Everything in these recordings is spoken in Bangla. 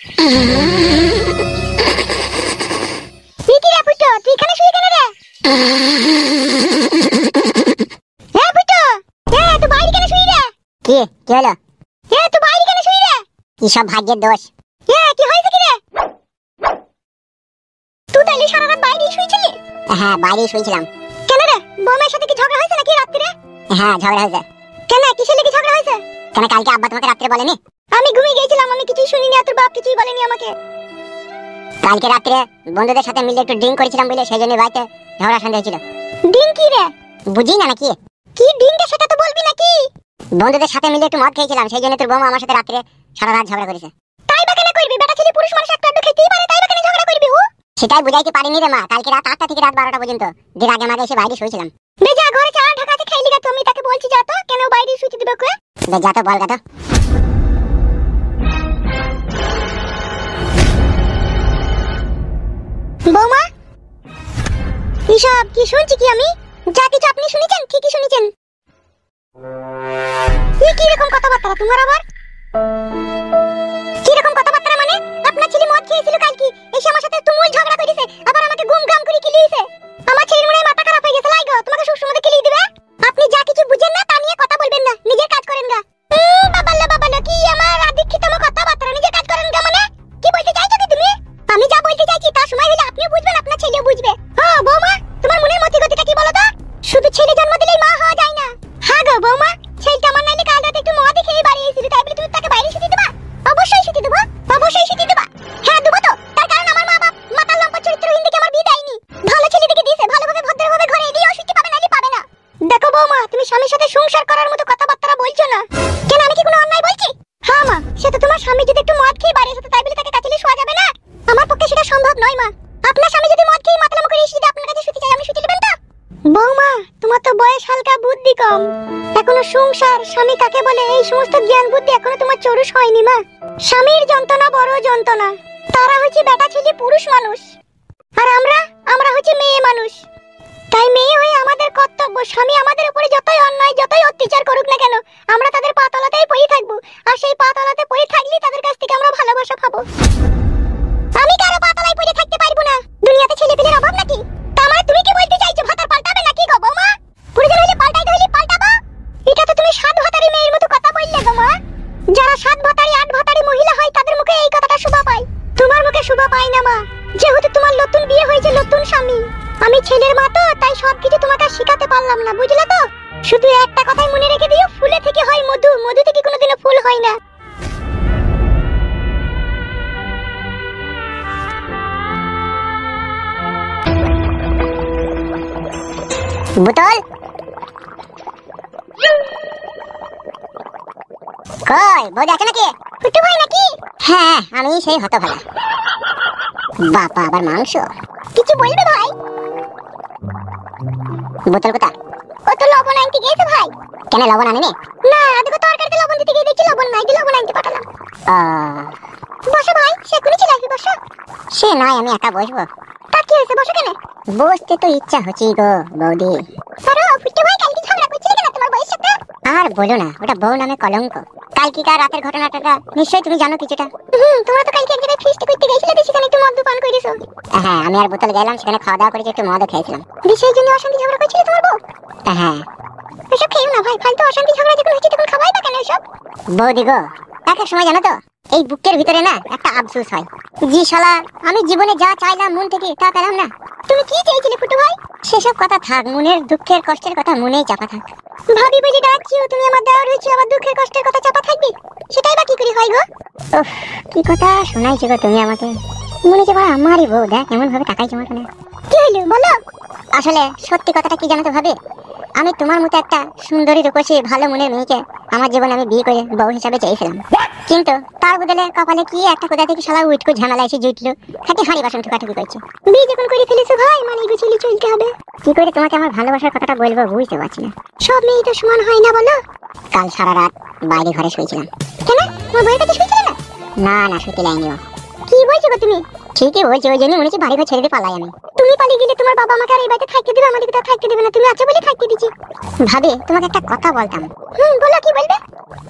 তুই কি রে পুটো, তুই এখানে শুয়ে কেন রে? হ্যাঁ পুটো, হ্যাঁ তুই বাইরে কেন শুয়ে রে? কি কি হলো? হ্যাঁ তুই বাইরে কেন শুয়ে রে? কি সব ভাগ্যের দোষ? হ্যাঁ কি হয়েছে কি রে? তুই তাহলে সারা রাত বাইরে শুয়েছিলি? হ্যাঁ বাইরে শুয়েছিলাম। কেন রে, বৌমার সাথে কি ঝগড়া হয়েছে নাকি রাত্রে? হ্যাঁ ঝগড়া হয়েছে। কেন, কিসের লেগে ঝগড়া হয়েছে? কেন কালকে আব্বা তোমাকে রাত্রে বলেনি? আমি ঘুমিয়ে গিয়েছিলাম, আমি কিছুই শুনিনি, আর তোর বাপ কিছুই বলেনি আমাকে। কালকে রাত্রে বন্ধুদের সাথে মিলে একটু ড্রিঙ্ক করেছিলাম বলে সেই জন্য বাড়িতে ঝগড়া শান্তি হয়েছিল। ডিং কি রে? বুঝি না নাকি? কি ডিংটা সেটা তো বলবি নাকি? বন্ধুদের সাথে মিলে একটু মদ খেয়েছিলাম, সেই জন্য তোর বৌমা আমার সাথে রাত্রে সারা রাত ঝগড়া করেছে। তাই বা কেন করবি? বেটা ছেলে পুরুষ মানুষ একটা খেতেই পারে, তাই বা কেন ঝগড়া করবি? ও সেটাই বুঝাইতে পারিনি রে মা। কালকে রাত 8টা থেকে রাত 12টা পর্যন্ত যে আগে মাগে এসে বাইরে শুয়েছিলাম। যা ঘরে চা ঢাকা আছে খাইলি গা, তুমি তাকে বলছি যা তো, কেন বাইরে শুতে দিবে ওকে? যা তো বল গা তো। বৌমা, এসব কি শুনছি কি আমি? যা কিছু আপনি শুনেছেন, ঠিকই শুনেছেন। কি রকম কথাবার্তা তোমার আবার? কি রকম কথাবার্তা মানে? আপনার ছেলে মদ খেয়েছিল কালকে, এসে আমার সাথে তুমুল ঝগড়া করেছে, আবার আমাকে গুম গাম করে কিলিয়েছে। আমার ছেলের মনে হয় মাথা খারাপ হয়ে গেছে, লাই গো তোমাকে সব সময় কিলিয়ে দিবে। আপনি যা কিছু বুঝেন না তা নিয়ে কথা বলবেন না, নিজের কাজ করেন গা। বাবাল্লা কি আমার আদিক্ষিতম কথাবার্তা, নিজের কাজ করেন গা মানে? কি বলতে চাইছো কি তুমি? আমি যা বলতে চাইছি তার সময় হলে আপনিও বুঝবেন, আপনার ছেলেও বুঝবে। হ্যাঁ বৌমা, তোমার মনের মধ্যে গতিটা কি বলো তো? শুধু ছেলে জন্ম দিলেই মা হওয়া যায় না। হ্যাঁ গো বৌমা, ছেলেটা আমার নাইলে কাল রাতে একটু মদ খেয়ে বাড়ি এসেছিল, তাই বলে তুমি তাকে বাইরে শুতে দেবা? অবশ্যই শুতে দেবো, অবশ্যই শুতে দেবা। হ্যাঁ দেবো তো, তার কারণ আমার মা বাপ মাতাল লম্পট চরিত্রহীন দেখে আমার বিয়ে দেয়নি। ভালো ছেলে দেখে দিয়েছে, ভালোভাবে ভদ্রভাবে ঘরে এলেও শুতে পাবে, নাইলে পাবে না। দেখো বৌমা, তুমি স্বামীর সাথে সংসার করার মতো কথাবার্তা বলছো না। কেন, আমি কি কোনো অন্যায় বলছি? হ্যাঁ মা, সেটা তোমার স্বামী যদি একটু মদ খেয়ে বাড়ি এসে তাই বলে তাকে কাছে শোয়া যাবে না? আমার পক্ষে সেটা সম্ভব নয় মা। আপনার স্বামী যদি মদ খেয়ে মাতালামো করে এসে যদি আপনার কাছে শুতে চায়, আমি শুতে দেবেন তো? বৌমা, তোমার তো বয়স হালকা, বুদ্ধি কম, এখনো সংসার স্বামী কাকে বলে এই সমস্ত জ্ঞান বুদ্ধি এখনো তোমার চরুষ হয়নি মা। স্বামীর যন্ত্রণা বড় যন্ত্রণা। তারা হচ্ছে বেটা ছেলে পুরুষ মানুষ, আর আমরা হচ্ছে মেয়ে মানুষ। তাই মেয়ে হয়ে আমাদের কর্তব্য, স্বামী আমাদের উপরে যতই অন্যায় যতই অত্যাচার করুক না কেন, আমরা তাদের পা তলাতেই পড়ে থাকবো, আর সেই পা তলাতে পড়ে থাকলেই তাদের কাছ থেকে আমরা ভালোবাসা পাবো। আমি কারো পা তলায় পড়ে থাকতে পারবো না। দুনিয়াতে ছেলেপেলের অভাব নাকি? তা মানে তুমি কি বলতে চাইছো ভাতার পাল্টাবে নাকি গো বৌমা? প্রয়োজন হলে পাল্টাইতে হলে পাল্টাবো। এটা তো তুমি 7 ভাতারি মেয়ের মতো কথা বললে গো মা। যারা 7 ভাতারি 8 ভাতারি মহিলা হয় তাদের মুখে এই কথাটা শোভা পায়, তোমার মুখে শোভা পায় না মা। যেহেতু তোমার নতুন বিয়ে হয়েছে, নতুন স্বামী, আমি ছেলের মা তো, তাই সবকিছু তোমাকে শিখাতে পারলাম না, বুঝলে তো? শুধু একটা কথাই মনে রেখে দিও, ফুলে থেকে হয় মধু, মধু থেকে কোনোদিনও ফুল হয় না। বোতল কই, বৌদি আছে নাকি? ফুটু ভাই নাকি? হ্যাঁ আমি সেই হতভাগা। বাবা আবার মাংস। কিছু বলবে ভাই? বোতল কোথা? ও তো লবণ আনতে গিয়েছে ভাই। কেন লবণ আনেনি? না, দেখো তরকারিতে লবণ দিতে গিয়ে দেখি লবণ নাই, লবণ আনতে পাঠালাম। বসো ভাই, সে কোন ছিল, আসবে বসো। সে নয়, আমি একা বসবো। তা কি হয়েছে, বসো কেন? বসতে তো ইচ্ছা হচ্ছে গো বৌদি। আরে ফুটু ভাই, কালকে ঝগড়া করছিলে কেন তোমার বউয়ের সাথে? আর বলো না, ওটা বউ নামে কলঙ্ক। কালকেকার রাতের ঘটনাটা নিশ্চয়ই তুমি জানো কিছুটা। তোমরা তো কালকে এক জায়গায় ফিস্ট করতে গিয়েছিলে, সেখানে একটু মদ পান করেছো। হ্যাঁ আমি আর বোতল গেলাম, সেখানে খাওয়া দাওয়া করেছি, একটু মদও খেয়েছিলাম। বিষয়ের জন্য অশান্তি ঝগড়া করছিলে তোমার বউ? হ্যাঁ। এসব খেও না ভাই, ফালতু অশান্তি ঝগড়া যখন হচ্ছে তখন খাওয়াই বা কেন এসব? বৌদি গো, এক এক সময় জানো তো এই বুকের ভিতরে না একটা আফসোস হয়, জি শালা আমি জীবনে যা চাইলাম মন থেকে তা পেলাম না। তুমি কি চেয়েছিলে ফুটু ভাই? সেসব কথা থাক, মনের দুঃখের কষ্টের কথা মনেই চাপা থাক। ভাবি বলে ডাকছিও, তুমি আমার দেওয়ার হয়েছে, আবার দুঃখের কষ্টের কথা চাপা থাকবে, সেটাই বা কি করে হয় গো? উফ, কি কথা শোনাইছো গো তুমি আমাকে। মনে হচ্ছে ভাই আমারই বউ, দেখ এমন ভাবে তাকাইছো আমার মনে। কি হলো বলো? আসলে সত্যি কথাটা কি জানো তো ভাবে, আমি তোমার মতো একটা সুন্দরী রূপসী ভালো মনের মেয়েকে আমার জীবনে আমি বিয়ে করে বউ হিসাবে চেয়েছিলাম, কিন্তু তার বদলে কপালে কি একটা কোথা থেকে শালা উইটকো ঝামেলা এসে জুটলো, খাটি হাঁড়ি বাসন ঠুকাঠুকি করছে। বিয়ে যখন করে ফেলেছো ভাই, মানে গুছিয়ে চলতে হবে। কি করে তোমাকে আমার ভালোবাসার কথাটা বলবো বুঝতে পারছি না। সব মেয়ে তো সমান হয় না বলো। কাল সারা রাত বাইরে ঘরে শুয়েছিলাম। কেন, তোমার বউয়ের কাছে শুয়েছিলে না? না না, শুতে লাইনি ও। কি বলছো গো তুমি? ঠিকই বলছি, ওই জন্য মনে হচ্ছে বাড়ি ঘর ছেড়ে দিয়ে পালাই আমি। তুমি পালিয়ে গেলে তোমার বাবা আমাকে আর এই বাড়িতে থাকতে দিবে, আমাদেরকে তো আর থাকতে দিবে না। তুমি আছো বলে থাকতে দিচ্ছি। ভাবি তোমাকে একটা কথা বলতাম। বলো, কি বলবে?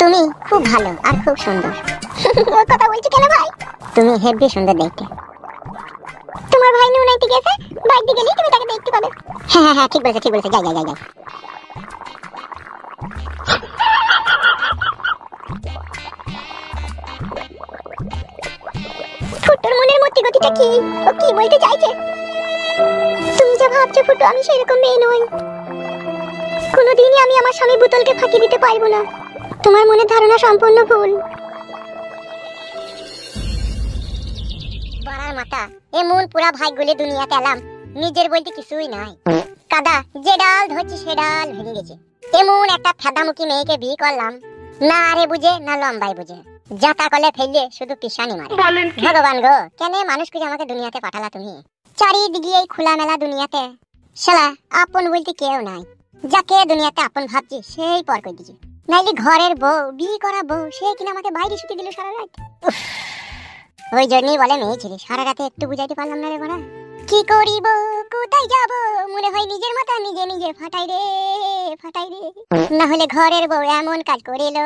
তুমি খুব ভালো আর খুব সুন্দর। ওর কথা বলছি কেন ভাই? তুমি হেব্বি সুন্দর দেখতে। তোমার ভাই নুনাইতে গেছে, বাইরে গেলেই তুমি তাকে দেখতে পাবে। হ্যাঁ হ্যাঁ হ্যাঁ, ঠিক বলেছে ঠিক বলেছে, যাই যাই যাই যাই। ফুটোর মনের মধ্যে গতিটা কি? ও কি বলতে চাইছে? তুমি যা ভাবছো ফুটো, আমি সেরকম মেয়ে নই। কোনোদিনই আমি আমার স্বামী বুতলকে ফাঁকি দিতে পারবো না। তোমার মনের ধারণা সম্পূর্ণ ভুল। বড়ার মাথা, এমন পুরা ভাই গুলি দুনিয়াতে এলাম, নিজের বলতে কিছুই নাই। কাদা যে ডাল ধরছি সে ডাল ভেঙে গেছে। এমন একটা ফেদামুখী মেয়েকে বিয়ে করলাম, না আরে বুঝে না লম্বাই বুঝে, জাতা কলে ফেললে শুধু পিসানি মারে। ভগবান গো, কেন মানুষকে যে আমাকে দুনিয়াতে পাঠালা তুমি? চারিদিকে এই খোলামেলা দুনিয়াতে শালা আপন বলতে কেউ নাই। যাকে দুনিয়াতে আপন ভাবছি সেই পর করে দিছি। নাইলে ঘরের বউ, বিয়ে করা বউ, সে কিনা আমাকে বাইরে শুতে দিল সারা রাত। ওই জন্যই বলে মেয়ে ছেলে, সারা রাতে একটু বুঝাইতে পারলাম না রে বড়া। কি করিব কোথায় যাব, মনে হয় নিজের মাথা নিজে নিজে ফাটাই রে ফাটাই রে। না হলে ঘরের বউ এমন কাজ করিল,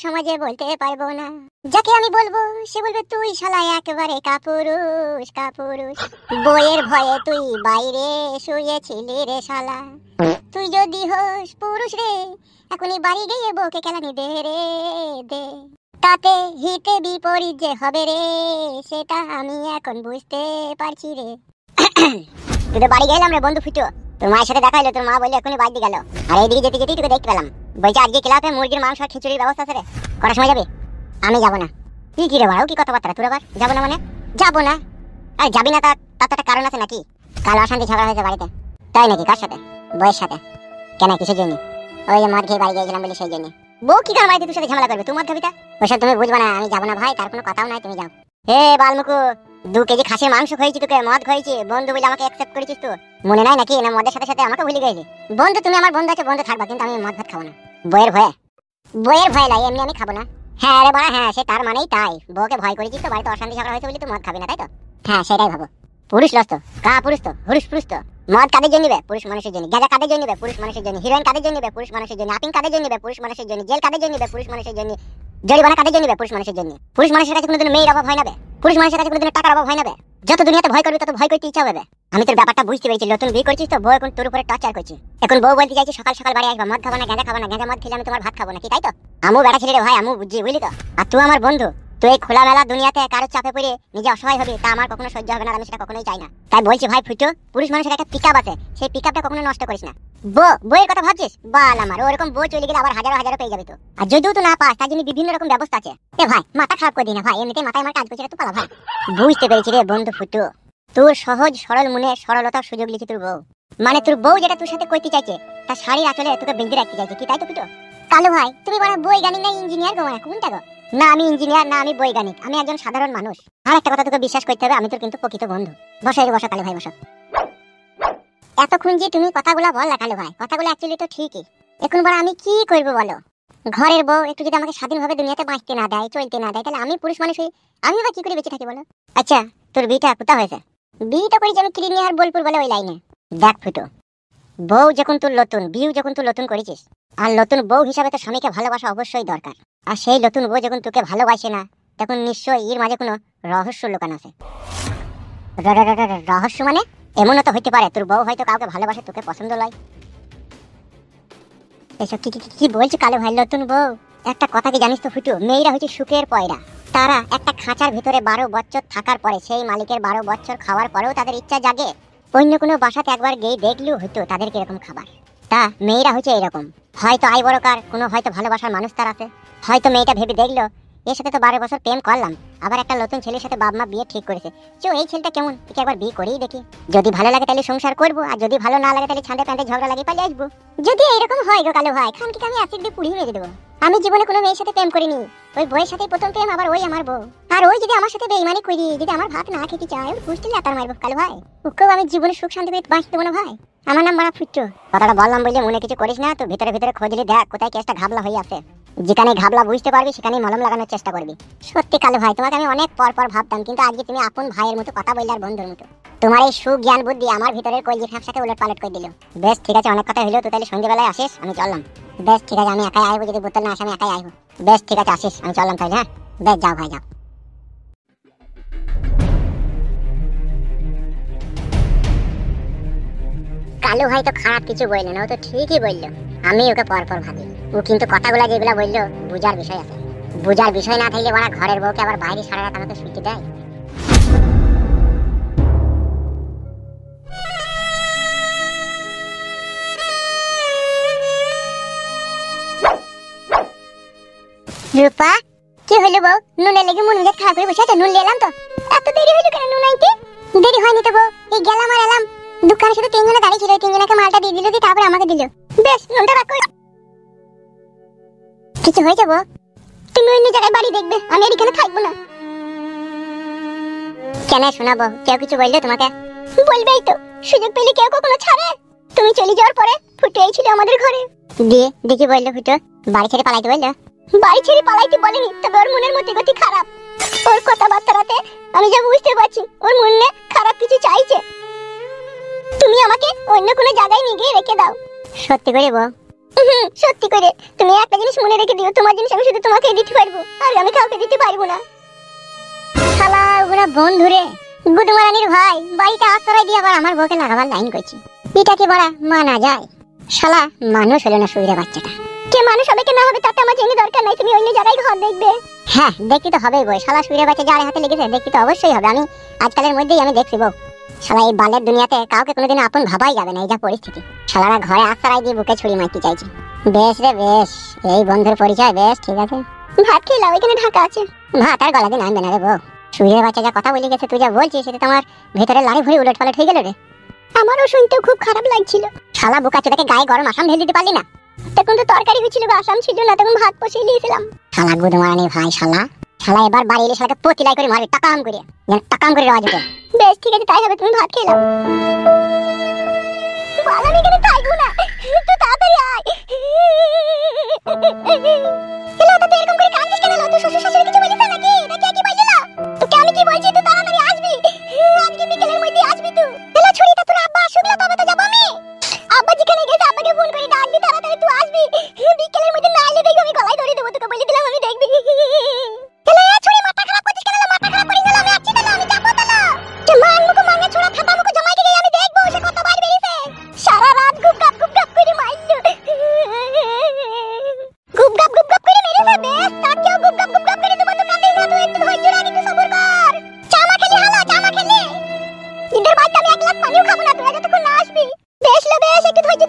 সমাজে বলতে পারবো না। যাকে আমি বলবো সে বলবে তুই শালা একেবারে কাপুরুষ কাপুরুষ। বইয়ের ভয়ে তুই বাইরে শুয়েছিলি রে শালা। তুই যদি হোস পুরুষ রে, এখনই বাড়ি গিয়ে বউকে কেলানি দে রে দে। তাতে হিতে বিপরীত যে হবে রে, সেটা আমি এখন বুঝতে পারছি রে। তুই তো বাড়ি গেলাম রে বন্ধু ফুটো, তোর মায়ের সাথে দেখা হলো, তোর মা বললো এখনই বাইরে গেল। আর এইদিকে যেতে যেতেই তোকে দেখতে পেলাম, বলছে আজকে ক্লাবে মুরগির মাংস আর খিচুড়ির ব্যবস্থা আছে রে, কটার সময় যাবে? আমি যাবো না। তুই কি রে বাড়াও, কি কথাবার্তা তোর? আবার যাবো না মানে যাবো না? আরে যাবি না, তার তো একটা কারণ আছে নাকি? কাল অশান্তি ঝগড়া হয়েছে বাড়িতে। তাই নাকি? কার সাথে? বউয়ের সাথে। কেন, কিসের জন্য? ওই যে মদ খেয়ে বাড়ি গিয়েছিলাম বলে সেই জন্য। বউ কি কারণ বাড়িতে তোর সাথে ঝামেলা করবে? তুই মদ খাবি তা? ওইসব তুমি বুঝবা না, আমি যাবো না ভাই, তার কোনো কথাও নাই, তুমি যাও। হে বালমুকু, 2 কেজি খাসির মাংস খাইছি, তোকে মদ খাইছি, বন্ধু বলে আমাকে অ্যাকসেপ্ট করেছিস তো? মনে নাই নাকি? না মদের সাথে সাথে আমাকে ভুলে গেলি? বন্ধু তুমি আমার বন্ধু আছে, বন্ধু থাকবা, কিন্তু আমি মদ ভাত খাবো না। বইয়ের ভয়ে? বইয়ের ভয় লাই, এমনি আমি খাবো না। হ্যাঁ রে বাড়া, হ্যাঁ সে তার মানেই তাই, বউকে ভয় করেছিস তো, বাড়িতে অশান্তি ঝগড়া হয়েছে বলে তুই মদ খাবি না, তাই তো? হ্যাঁ সেটাই ভাবো। পুরুষ লস্ত কা পুরুষ তো হুরুষ পুরুষ তো। মদ কাদের জন্য নিবে? পুরুষ মানুষের জন্য। গাঁজা কাদের জন্য নিবে? পুরুষ মানুষের জন্য। হিরোইন কাদের জন্য নিবে? পুরুষ মানুষের জন্য। আপিং কাদের জন্য নিবে? পুরুষ মানুষের জন্য। জেল কাদের জন্য নিবে? পুরুষ মানুষের জন্য। জরিমানা কাদের জন্য নিবে? পুরুষ মানুষের জন্য। পুরুষ মানুষের কাছে কোনোদিন মেয়ের অভাব হয় না বে? পুরুষ মানুষের কাছে কোনোদিন টাকার অভাব হয় না বে? যত দুনিয়াতে ভয় করবি তত ভয় করতে ইচ্ছা হবে। আমি তোর ব্যাপারটা বুঝতে পেরেছি, নতুন বিয়ে করছিস তো, বউ এখন তোর উপরে টর্চার করছে। এখন বউ বলতে চাইছি সকাল সকাল বাড়ি আসবা, মদ খাবো না, গাঁজা খাবো না, গাঁজা মদ খেলে আমি তোমার ভাত খাবো না, কি তাই তো? আমু বেটা ছেলে রে ভাই, আমু বুঝছি, বুঝলি তো? আর তুই আমার বন্ধু, তুই এই খোলামেলা দুনিয়াতে কারো চাপে পড়ে নিজে অসহায় হবে, তা আমার কখনো সহ্য হবে না, আমি সেটা কখনোই চাই না। তাই বলছি ভাই ফুটো, পুরুষ মানুষের একটা পিকআপ আছে, সেই পিকআপটা কখনো নষ্ট করিস না। বউয়ের কথা ভাবছিস? বাল আমার, ওরকম বউ চলে গেলে আবার হাজারো হাজারো পেয়ে যাবে তো। আর যদিও তো না পাস, তার জন্য বিভিন্ন রকম ব্যবস্থা আছে। এ ভাই মাথা খারাপ করে দিই না ভাই, এমনিতেই মাথায় আমার কাজ করছে না, তুই পালা ভাই। বুঝতে পেরেছি রে বন্ধু ফুটো, তোর সহজ সরল মনে সরলতার সুযোগ লিখি তোর বউ। মানে তোর বউ যেটা তোর সাথে করতে চাইছে, তার শাড়ির আঁচলে তোকে বেঁধে রাখতে চাইছে, কি তাই তো ফুটো? কালু ভাই তুমি বড় বৈজ্ঞানিক না ইঞ্জিনিয়ার গো? মানে কোনটা গো? না আমি ইঞ্জিনিয়ার না, আমি বৈজ্ঞানিক, আমি একজন সাধারণ মানুষ। আর একটা কথা তোকে বিশ্বাস করতে হবে, আমি তোর কিন্তু প্রকৃত বন্ধু। বসো রে বসো কালু ভাই বসো। এতক্ষণ যে তুমি কথাগুলো বললা কালু ভাই, কথাগুলো অ্যাকচুয়ালি তো ঠিকই। এখন বড় আমি কি করবো বলো? ঘরের বউ একটু যদি আমাকে স্বাধীনভাবে দুনিয়াতে বাঁচতে না দেয়, চলতে না দেয়, তাহলে আমি পুরুষ মানুষ হই, আমি বা কি করে বেঁচে থাকি বলো? আচ্ছা তোর বিয়েটা কোথা হয়েছে? বিয়েটা করেছি আমি ক্লিনিয়ার বোলপুর বলে ওই লাইনে। দেখ ফুটো, বউ যখন তুই নতুন, বিয়ে যখন তুই নতুন করেছিস, আর নতুন বউ হিসাবে তো স্বামীকে ভালোবাসা অবশ্যই দরকার। আর সেই নতুন বউ যখন তোকে ভালোবাসে না, তখন নিশ্চয়ই এর মাঝে কোনো রহস্য লুকানো আছে। রহস্য মানে? এমনও তো হইতে পারে তোর বউ হয়তো কাউকে ভালোবাসে, তোকে পছন্দ লয়। এসব কি বলছি কালো ভাই? নতুন বউ, একটা কথা কি জানিস তো ফুটু, মেয়েরা হচ্ছে সুখের পয়রা। তারা একটা খাঁচার ভিতরে 12 বছর থাকার পরে, সেই মালিকের 12 বছর খাওয়ার পরেও তাদের ইচ্ছা জাগে অন্য কোনো বাসাতে একবার গিয়ে দেখলেও হয়তো তাদের কিরকম খাবার। তা মেয়েরা হচ্ছে এরকম, হয়তো আই বড়কার কোনো হয়তো ভালোবাসার মানুষ তার আছে, হয়তো মেয়েটা ভেবে দেখলো এর সাথে তো 12 বছর প্রেম করলাম, আবার একটা নতুন ছেলের সাথে বাপ মা বিয়ে ঠিক করেছে, এই ছেলেটা কেমন, একে একবার বিয়ে করেই দেখি, যদি ভালো লাগে তাহলে সংসার করবো, আর যদি ভালো না লাগে তাহলে ছাঁদে প্যাঁদে ঝগড়া লাগিয়ে পালিয়ে আসবো। যদি এরকম হয় গো কালো ভাই, খানকে আমি অ্যাসিড দিয়ে পুড়িয়ে মেরে দেবো। আমি জীবনে কোনো মেয়ের সাথে প্রেম করিনি, ওই বইয়ের সাথে প্রথম প্রেম, আবার ওই আমার বউ। আর ওই যদি আমার সাথে বেইমানি করি, যদি আমার ভাত না খেতে চায়, ওই বুঝতে লাতার মারবো কালো ভাই। ওকেও আমি জীবনে সুখ শান্তি করে বাঁচতে দেবো না ভাই। আমার নাম বড়া ফুট্টো। কথাটা বললাম বললে মনে কিছু করিস না, তো ভিতরে ভিতরে খোঁজলি দেখ কোথায় কেসটা ঘাবলা হয়ে আছে। যেখানে ঘাবলা বুঝতে পারবি সেখানেই মলম লাগানোর চেষ্টা করবি। সত্যি কালু ভাই, তোমাকে আমি অনেক পর পর ভাবতাম, কিন্তু আজকে তুমি আপন ভাইয়ের মতো কথা বললে আর বন্ধুর মতো। তোমার এই সুজ্ঞান বুদ্ধি আমার ভিতরের কলজি ফ্যাপসাকে উলট পালট করে দিল। বেশ ঠিক আছে, অনেক কথা হলো, তুই তাহলে সন্ধ্যেবেলায় আসিস, আমি চললাম। বেশ ঠিক আছে, আমি একাই আইবো, যদি বোতল না আসে আমি একাই আইবো। বেশ ঠিক আছে, আসিস, আমি চললাম তাহলে। হ্যাঁ বেশ, যাও ভাই যাও। কালু ভাই তো খারাপ কিছু বললো না, ও তো ঠিকই বললো। আমি ওকে পর পর ভাবি, ও কিন্তু কথাগুলা যেগুলা বললো বুঝার বিষয় আছে। বুঝার বিষয় না থাকলে ওরা ঘরের বউকে আবার বাইরে সারা রাত আমাকে শুইতে দেয়। রূপা, কি হলো বউ? নুনের লেগে মন মেজাজ খারাপ করে বসে আছো? নুন এলাম তো। এত দেরি হলো কেন নুন আনতে? দেরি হয়নি তো বউ, এই গেলাম আর এলাম। দোকানে শুধু তিনজনে দাঁড়িয়ে ছিল, তিনজনকে মালটা দিয়ে দিল, দিয়ে তারপর আমাকে দিল। বেশ, নুনটা রাখো। কিছু হয়েছে বউ? তুমি অন্য জায়গায় বাড়ি দেখবে, আমি আর এখানে থাকবো না। কেন শোনাবো? কেউ কিছু বললো তোমাকে? বলবেই তো, সুযোগ পেলে কেউ কখনো ছাড়ে? তুমি চলে যাওয়ার পরে ফুটো এই ছিল আমাদের ঘরে। দিয়ে দেখি বললো ফুটো বাড়ি ছেড়ে পালাইতে বললো? বাড়ি ছেড়ে পালাইতে বলেনি, তবে ওর মনের মধ্যে গতি খারাপ। ওর কথাবার্তাতে আমি যা বুঝতে পারছি, ওর মনে খারাপ কিছু চাইছে। তুমি আমাকে অন্য কোনো জায়গায় নিয়ে গিয়ে রেখে দাও। সত্যি করে বউ? সত্যি করে। তুমি একটা জিনিস মনে রেখে দিও, তোমার জিনিস আমি শুধু তোমাকে দিতে পারবো, আর আমি কাউকে দিতে পারবো না। শালা ওরা বন্ধু রে, গুদমারানির ভাই, বাড়িতে আশ্রয় দিয়ে আবার আমার বউকে লাগাবার লাইন করছি। এটা কি বড়া মানা যায়? শালা মানুষ হলো না শুইরে বাচ্চাটা। কে মানুষ হবে কে না হবে তাতে আমার জেনে দরকার নাই, তুমি অন্য জায়গায় ঘর দেখবে। হ্যাঁ দেখতে তো হবেই বই, শালা শুইরে বাচ্চা যার হাতে লেগেছে দেখতে তো অবশ্যই হবে। আমি আজকালের মধ্যেই আমি দেখছি বউ, শালা এই বালের দুনিয়াতে কাউকে কোনোদিন আপন ভাবাই যাবে না, এই যা পরিস্থিতি। শালারা ঘরে আশ্রয় দিয়ে বুকে ছুরি মারতে চাইছে। বেশ রে বেশ, এই বন্ধুর পরিচয়, বেশ ঠিক আছে। ভাত খেলাম, এখানে ঢাকা আছে। ভাত আর গলা দিয়ে নামবে না রে বউ। শুয়ে বাচ্চা যা কথা বলে গেছে, তুই যা বলছিস সেটা তোমার ভেতরে লাড়ি ভুড়ি উলট পালট হয়ে গেল রে। আমারও শুনতেও খুব খারাপ লাগছিল। শালা বোকা চোদাকে গায়ে গরম আসাম ঢেলে দিতে পারলি না? তখন তো তরকারি হয়েছিল, আসাম ছিল না, তখন ভাত বসিয়ে দিয়েছিলাম। শালা গুদমারানি ভাই, শালা শালা এবার বাড়ি এলে শালাকে পতিলাই করে মারবে, টাকাম করে, যেন টাকাম করে রাজ উঠে। বেশ ঠিক আছে, তাই হবে, তুমি ভাত খেলাম। বল আমি এখানে থাকবো না, তুই তাড়াতাড়ি আয়। এলো তো এরকম করে কাঁদছিস কেন? তুই শ্বশুর শাশুড়ি কিছু বলিস নাকি? নাকি কি বলছিস? তোকে আমি কি বলছি, তুই তাড়াতাড়ি আসবি, আজকে বিকেলের মধ্যে আসবি তুই। এলো ছুরিটা, তোর আব্বা আসুক না তবে তো যাব আমি। আব্বা যেখানে গেছে আব্বাকে ফোন করে ডাক দি, তাড়াতাড়ি তুই আসবি বিকেলের মধ্যে, না এলে দেখবি আমি গলায় ধরে দেবো, তোকে বলে দিলাম আমি, দেখবি। এলো এ ছুরি, মাথা খারাপ করছিস কেন? মাথা খারাপ করিস না, আমি আছি তো, আমি যাবো তো না। যে মান মুখ মাঙ্গা ছোড়া ফাটা মুখ জমাইতে গিয়ে আমি দেখবো সে কতবার বেরিয়েছে। সারা রাত গুপ গাপ করে মারলো, গুপ গাপ করে মেরেছে। বেশ তাকেও গুপ গাপ করে দেবো, তো কাঁদিস না, তুই একটু ধৈর্য রাখ, একটু সবর কর। চামা খেলি হালা, চামা খেলি। ইদের বাইতে আমি এক গ্লাস পানিও খাবো না তুই যতক্ষণ না আসবি। বেশ লো বেশ, একটু ধৈর্য